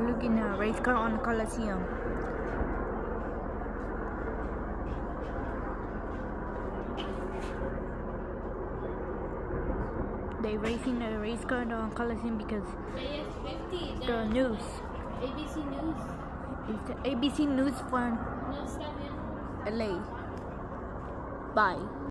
looking at a race car on the Coliseum. They racing a race car on Coliseum because the news. ABC News. It's the ABC News from No, está bien. LA. Bye.